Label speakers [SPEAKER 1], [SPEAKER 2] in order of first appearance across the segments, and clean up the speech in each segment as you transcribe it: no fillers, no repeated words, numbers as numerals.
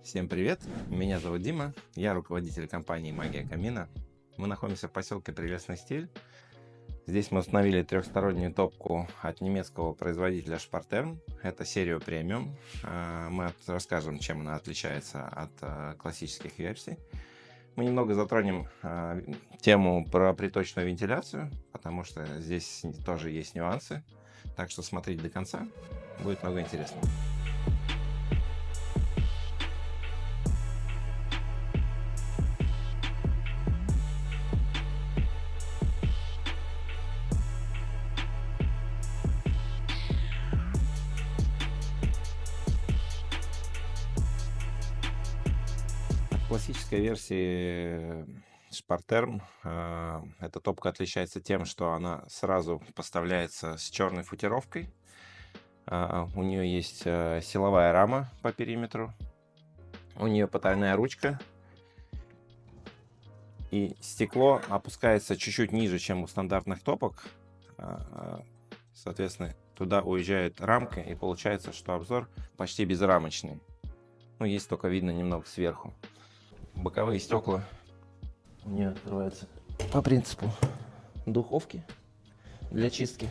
[SPEAKER 1] Всем привет, меня зовут Дима, я руководитель компании Магия Камина. Мы находимся в поселке Прелестный Стиль. Здесь мы установили трехстороннюю топку от немецкого производителя Spartern. Это серия премиум. Мы расскажем, чем она отличается от классических версий. Мы немного затронем тему про приточную вентиляцию, потому что здесь тоже есть нюансы. Так что смотрите до конца, будет много интересного. В классической версии Sparterm эта топка отличается тем, что она сразу поставляется с черной футировкой. У нее есть силовая рама по периметру, у нее потайная ручка, и стекло опускается чуть-чуть ниже, чем у стандартных топок. Соответственно, туда уезжает рамка, и получается, что обзор почти безрамочный. Ну, есть только видно немного сверху. Боковые стекла у нее открываются по принципу духовки для чистки.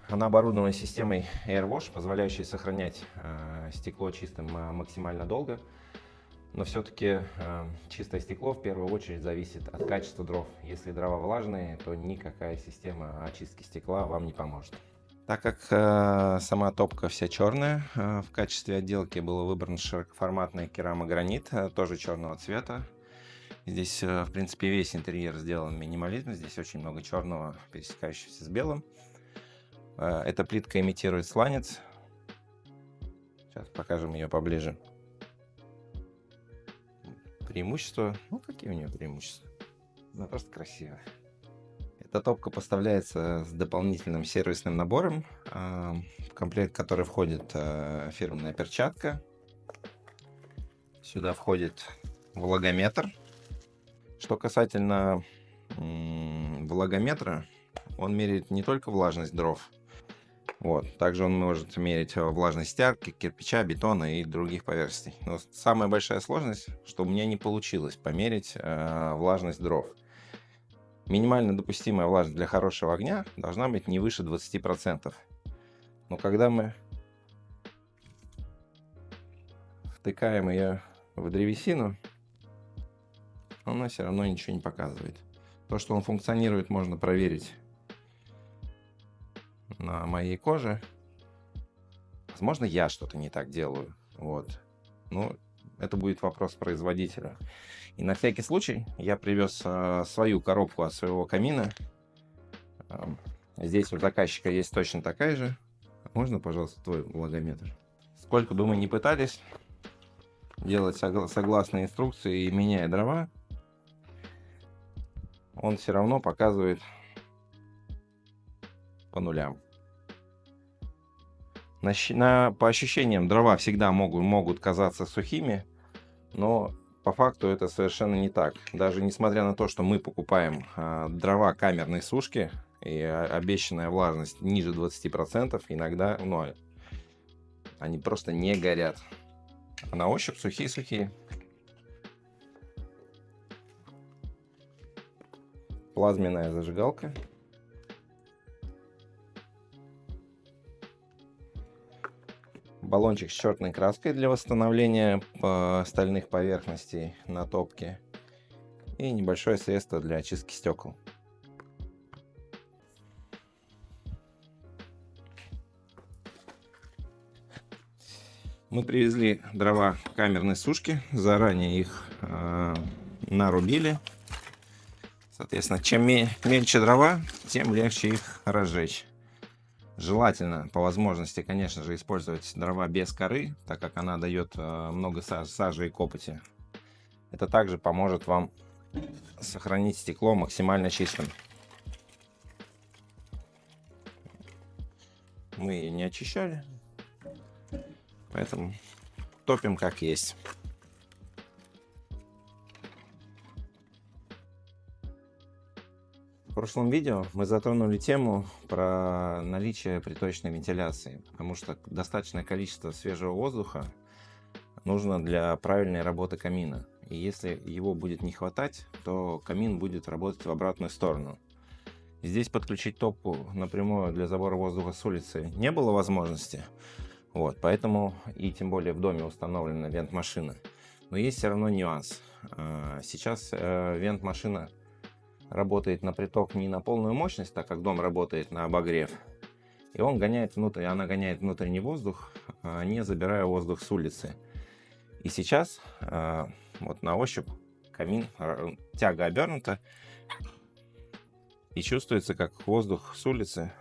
[SPEAKER 1] Она оборудована системой AirWash, позволяющей сохранять стекло чистым максимально долго. Но все-таки чистое стекло в первую очередь зависит от качества дров. Если дрова влажные, то никакая система очистки стекла вам не поможет. Так как сама топка вся черная, в качестве отделки был выбран широкоформатный керамогранит, тоже черного цвета. Здесь, в принципе, весь интерьер сделан минимализм. Здесь очень много черного, пересекающегося с белым. Эта плитка имитирует сланец. Сейчас покажем ее поближе. Преимущества. Ну, какие у нее преимущества? Она просто красивая. Эта топка поставляется с дополнительным сервисным набором, в комплект который входит фирменная перчатка. Сюда входит влагометр. Что касательно влагометра, он меряет не только влажность дров. Также он может мерить влажность стяжки, кирпича, бетона и других поверхностей. Но самая большая сложность, что у меня не получилось померить влажность дров. Минимально допустимая влажность для хорошего огня должна быть не выше 20%. Но когда мы втыкаем ее в древесину, она все равно ничего не показывает. То, что он функционирует, можно проверить на моей коже. Возможно, я что-то не так делаю. Но это будет вопрос производителя. И на всякий случай я привез свою коробку от своего камина. Здесь у заказчика есть точно такая же. Можно, пожалуйста, твой влагометр? Сколько бы мы ни пытались делать согласно инструкции и меняя дрова, он все равно показывает по нулям. По ощущениям, дрова всегда могут казаться сухими, но по факту это совершенно не так. Даже несмотря на то, что мы покупаем дрова камерной сушки, и обещанная влажность ниже 20%, иногда они просто не горят. А на ощупь сухие-сухие. Плазменная зажигалка. Баллончик с черной краской для восстановления стальных поверхностей на топке. И небольшое средство для очистки стекол. Мы привезли дрова камерной сушки, заранее их нарубили. Соответственно, чем мельче дрова, тем легче их разжечь. Желательно, по возможности, конечно же, использовать дрова без коры, так как она дает много сажи и копоти. Это также поможет вам сохранить стекло максимально чистым. Мы ее не очищали, поэтому топим как есть. прошлом видео мы затронули тему про наличие приточной вентиляции, потому что достаточное количество свежего воздуха нужно для правильной работы камина. И если его будет не хватать, то камин будет работать в обратную сторону. Здесь подключить топку напрямую для забора воздуха с улицы не было возможности. Поэтому и тем более в доме установлена вент-машина. Но есть все равно нюанс. Сейчас вент-машина работает на приток не на полную мощность, так как дом работает на обогрев. И она гоняет внутренний воздух, не забирая воздух с улицы. И сейчас на ощупь камин, тяга обернута, и чувствуется, как воздух с улицы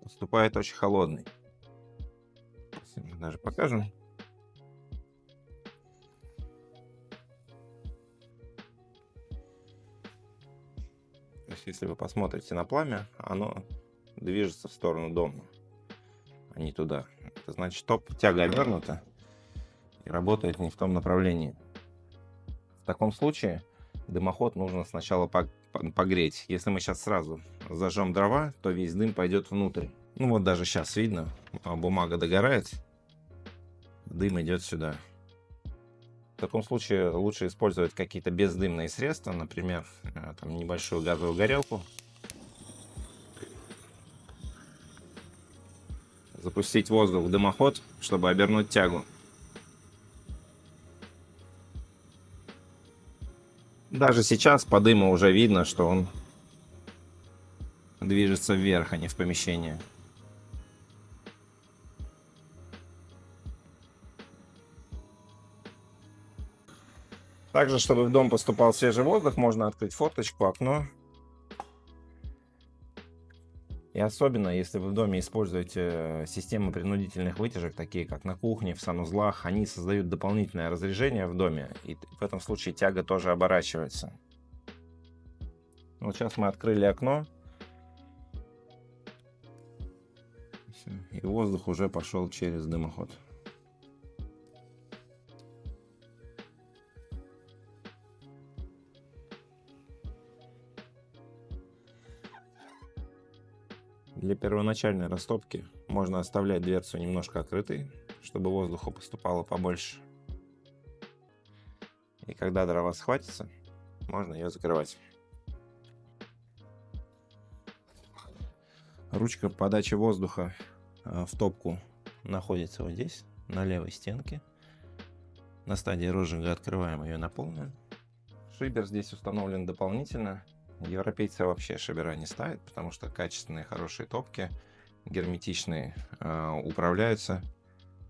[SPEAKER 1] поступает очень холодный. Даже покажем. То есть, если вы посмотрите на пламя, оно движется в сторону дома, а не туда. Это значит, тяга обернута и работает не в том направлении. В таком случае дымоход нужно сначала погреть. Если мы сейчас сразу зажжем дрова, то весь дым пойдет внутрь. Даже сейчас видно, бумага догорает, дым идет сюда. В таком случае лучше использовать какие-то бездымные средства, например, небольшую газовую горелку. Запустить воздух в дымоход, чтобы обернуть тягу. Даже сейчас по дыму уже видно, что он движется вверх, а не в помещение. Также, чтобы в дом поступал свежий воздух, можно открыть форточку, окно. И особенно, если вы в доме используете системы принудительных вытяжек, такие как на кухне, в санузлах, они создают дополнительное разрежение в доме, и в этом случае тяга тоже оборачивается. Сейчас мы открыли окно, и воздух уже пошел через дымоход. Для первоначальной растопки можно оставлять дверцу немножко открытой, чтобы воздуха поступало побольше. И когда дрова схватится, можно ее закрывать. Ручка подачи воздуха в топку находится вот здесь, на левой стенке. На стадии розжига открываем ее на полную. Шибер здесь установлен дополнительно. Европейцы вообще шибера не ставят, потому что качественные, хорошие топки, герметичные, управляются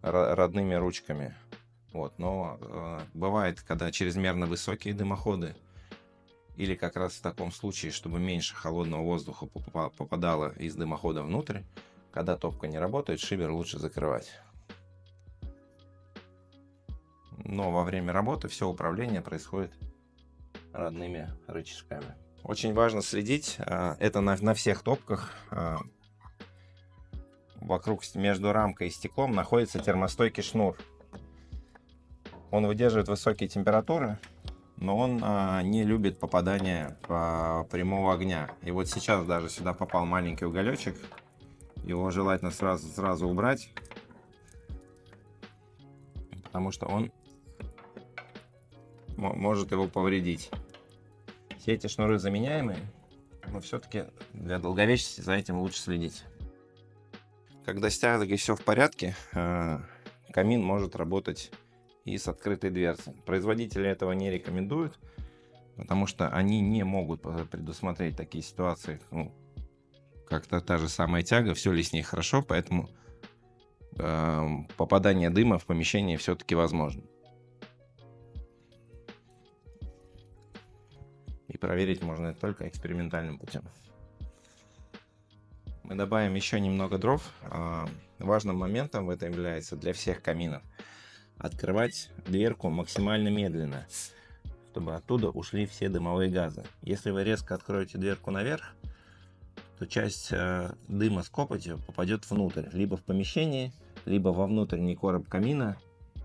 [SPEAKER 1] родными ручками. Но бывает, когда чрезмерно высокие дымоходы, или как раз в таком случае, чтобы меньше холодного воздуха попадало из дымохода внутрь, когда топка не работает, шибер лучше закрывать. Но во время работы все управление происходит родными рычажками. Очень важно следить, это на всех топках, вокруг между рамкой и стеклом находится термостойкий шнур. Он выдерживает высокие температуры, но он не любит попадания прямого огня. И вот сейчас даже сюда попал маленький уголечек, его желательно сразу убрать, потому что он может его повредить. Все эти шнуры заменяемые, но все-таки для долговечности за этим лучше следить. Когда с тягой все в порядке, камин может работать и с открытой дверцей. Производители этого не рекомендуют, потому что они не могут предусмотреть такие ситуации, как-то та же самая тяга, все ли с ней хорошо, поэтому попадание дыма в помещение все-таки возможно. И проверить можно это только экспериментальным путем. Мы добавим еще немного дров. Важным моментом в этом является для всех каминов открывать дверку максимально медленно, чтобы оттуда ушли все дымовые газы. Если вы резко откроете дверку наверх, то часть дыма с копотью попадет внутрь, либо в помещение, либо во внутренний короб камина,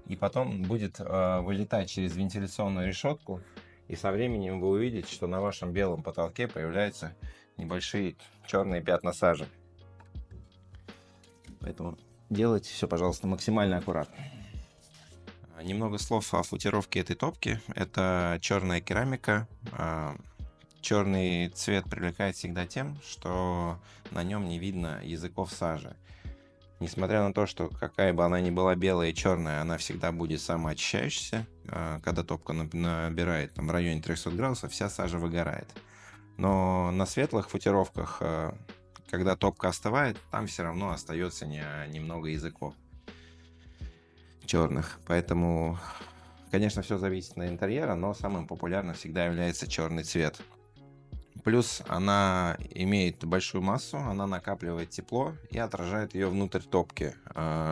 [SPEAKER 1] и потом будет вылетать через вентиляционную решетку. И со временем вы увидите, что на вашем белом потолке появляются небольшие черные пятна сажи. Поэтому делайте все, пожалуйста, максимально аккуратно. Немного слов о футировке этой топки. Это черная керамика. Черный цвет привлекает всегда тем, что на нем не видно языков сажи. Несмотря на то, что какая бы она ни была белая и черная, она всегда будет самоочищающейся. Когда топка набирает в районе 300 градусов, вся сажа выгорает. Но на светлых футировках, когда топка остывает, там все равно остается немного языков черных. Поэтому, конечно, все зависит от интерьера, но самым популярным всегда является черный цвет. Плюс она имеет большую массу, она накапливает тепло и отражает ее внутрь топки,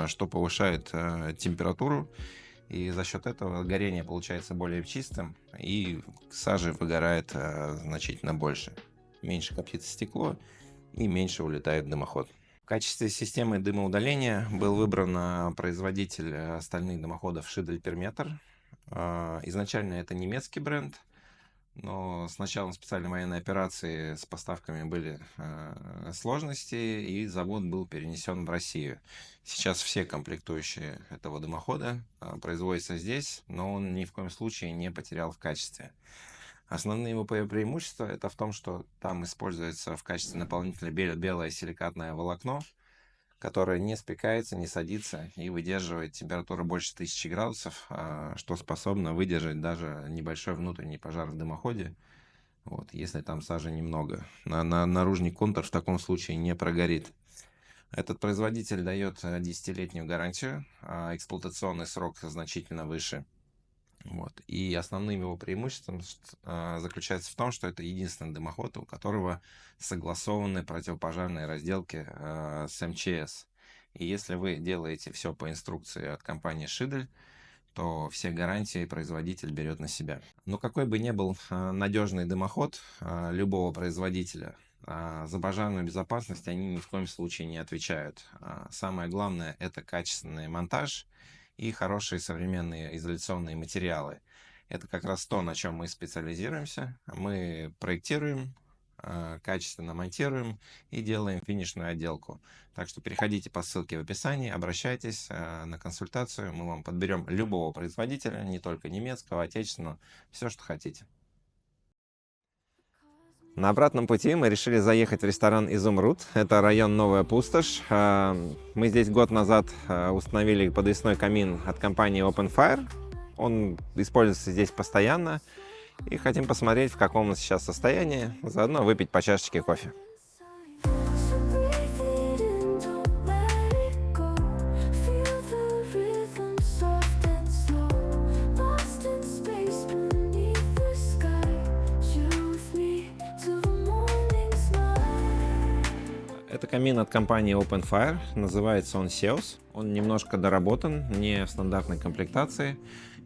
[SPEAKER 1] что повышает температуру. И за счет этого горение получается более чистым, и сажи выгорает значительно больше. Меньше коптится стекло и меньше улетает в дымоход. В качестве системы дымоудаления был выбран производитель стальных дымоходов Schiedel Permeter. Изначально это немецкий бренд, но с началом специальной военной операции с поставками были сложности, и завод был перенесен в Россию. Сейчас все комплектующие этого дымохода производятся здесь, но он ни в коем случае не потерял в качестве. Основные его преимущества это в том, что там используется в качестве наполнителя белое силикатное волокно, которое не спекается, не садится и выдерживает температуру больше 1000 градусов, что способно выдержать даже небольшой внутренний пожар в дымоходе, вот, если там сажи немного. Наружный контур в таком случае не прогорит. Этот производитель дает 10-летнюю гарантию, а эксплуатационный срок значительно выше. Вот. И основным его преимуществом заключается в том, что это единственный дымоход, у которого согласованы противопожарные разделки с МЧС. И если вы делаете все по инструкции от компании Schiedel, то все гарантии производитель берет на себя. Но какой бы ни был надежный дымоход любого производителя, за пожарную безопасность они ни в коем случае не отвечают. Самое главное – это качественный монтаж и хорошие современные изоляционные материалы. Это как раз то, на чем мы специализируемся. Мы проектируем, качественно монтируем и делаем финишную отделку. Так что переходите по ссылке в описании, обращайтесь на консультацию. Мы вам подберем любого производителя, не только немецкого, отечественного, все, что хотите. На обратном пути мы решили заехать в ресторан «Изумруд». Это район Новая Пустошь. Мы здесь год назад установили подвесной камин от компании Open Fire. Он используется здесь постоянно. И хотим посмотреть, в каком он сейчас состоянии. Заодно выпить по чашечке кофе. Это камин от компании Open Fire, называется он Seos. Он немножко доработан, не в стандартной комплектации.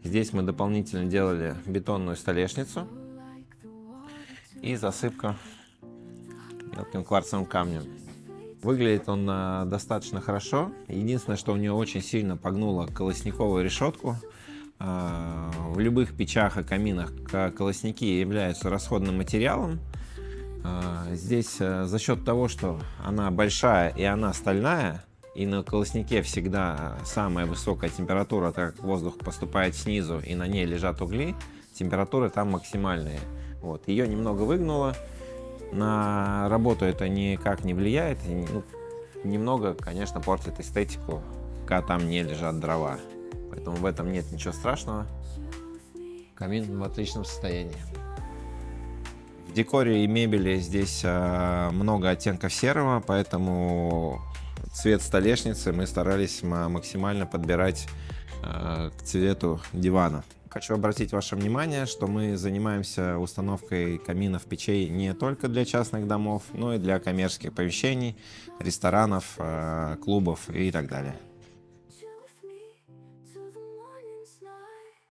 [SPEAKER 1] Здесь мы дополнительно делали бетонную столешницу и засыпку мелким кварцевым камнем. Выглядит он достаточно хорошо. Единственное, что у него очень сильно погнуло колосниковую решетку. В любых печах и каминах колосники являются расходным материалом. Здесь за счет того, что она большая и она стальная, и на колоснике всегда самая высокая температура, так как воздух поступает снизу и на ней лежат угли, температуры там максимальные. Вот. Ее немного выгнуло, на работу это никак не влияет, немного, конечно, портит эстетику, когда там не лежат дрова. Поэтому в этом нет ничего страшного. Камин в отличном состоянии. В декоре и мебели здесь много оттенков серого, поэтому цвет столешницы мы старались максимально подбирать к цвету дивана. Хочу обратить ваше внимание, что мы занимаемся установкой каминов, печей не только для частных домов, но и для коммерческих помещений, ресторанов, клубов и так далее.